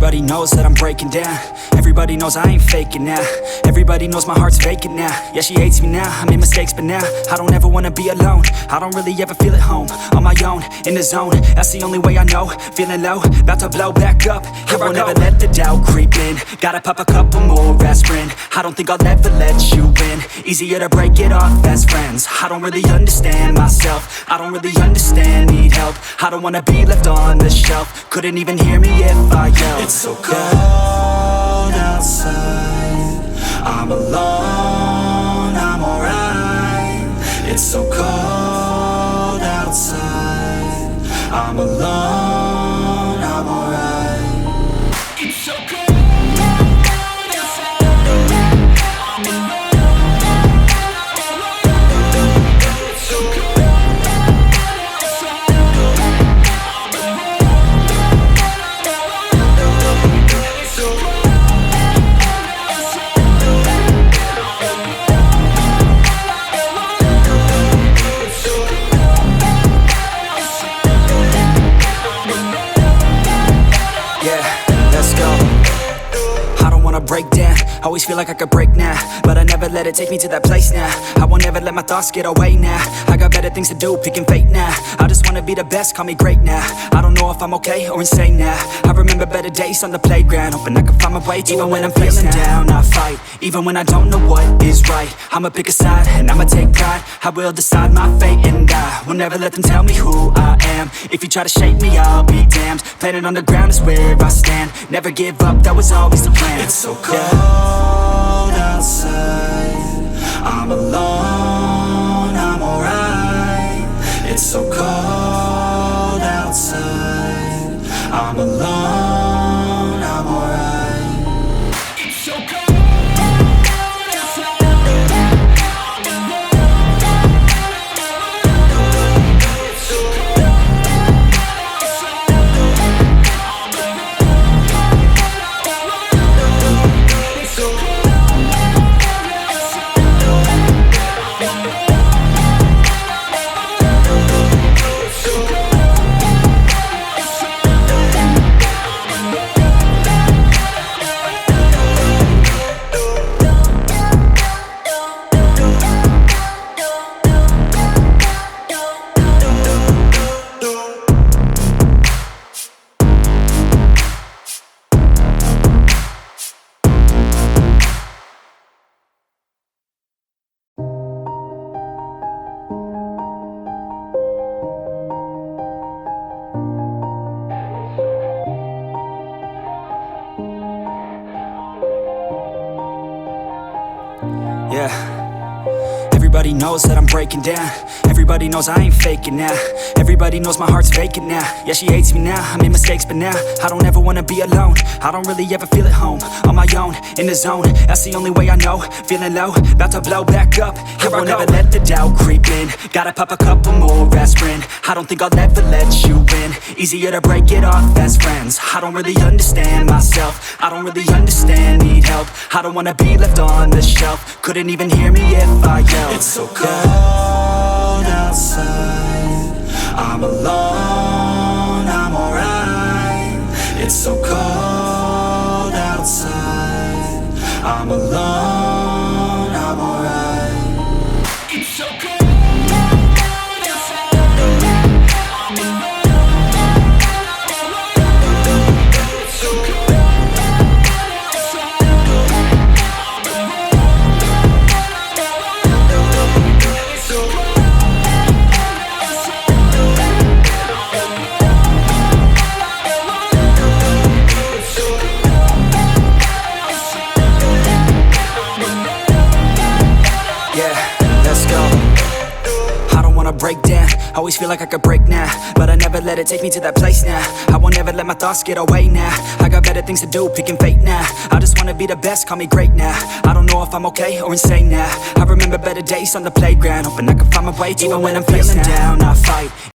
Everybody knows that I'm breaking down. Everybody knows I ain't faking now. Everybody knows my heart's vacant now. Yeah, she hates me now, I made mistakes but now I don't ever wanna be alone. I don't really ever feel at home. On my own, in the zone, that's the only way I know. Feeling low, about to blow back up. I won't ever let the doubt creep in. Gotta pop a couple more aspirin. I don't think I'll ever let you in. Easier to break it off best friends. I don't really understand myself. I don't really understand, need help. I don't wanna be left on the shelf. Couldn't even hear me if I yelled. It's so cold outside, I'm alone, I'm alright. It's so cold outside, I'm alone, I'm alright. It's so cold. Break down, always feel like I could break now, but I never let it take me to that place now. I won't ever let my thoughts get away now. I got better things to do, picking fate now. I just wanna be the best, call me great now. I don't know if I'm okay or insane now. I remember better days on the playground, hoping I can find my way to even when I'm feeling down, I fight. Even when I don't know what is right, I'ma pick a side and I'ma take pride. I will decide my fate and I will never let them tell me who I am. If you try to shake me, I'll be damned. Planet on the ground is where I stand. Never give up, that was always the plan. It's so cold outside, I'm alone, I'm alright. It's so cold outside, I'm alone, I'm alright. It's so cold. Yeah. Everybody knows that I'm breaking down. Everybody knows I ain't faking now. Everybody knows my heart's vacant now. Yeah, she hates me now, I made mistakes but now I don't ever wanna be alone. I don't really ever feel at home. On my own, in the zone, that's the only way I know. Feeling low, about to blow back up. I won't ever let the doubt creep in. Gotta pop a couple more aspirin. I don't think I'll ever let you in. Easier to break it off best friends. I don't really understand myself. I don't really understand, need help. I don't wanna be left on the shelf. Couldn't even hear me if I yelled. It's so cold outside, I'm alone, I'm alright. It's so cold outside, I'm alone, I'm alright. It's so cold. Break down, always feel like I could break now, but I never let it take me to that place now. I won't ever let my thoughts get away now. I got better things to do, picking fate now. I just wanna be the best, call me great now. I don't know if I'm okay or insane now. I remember better days on the playground, hoping I can find my way to even when I'm feeling down, I fight.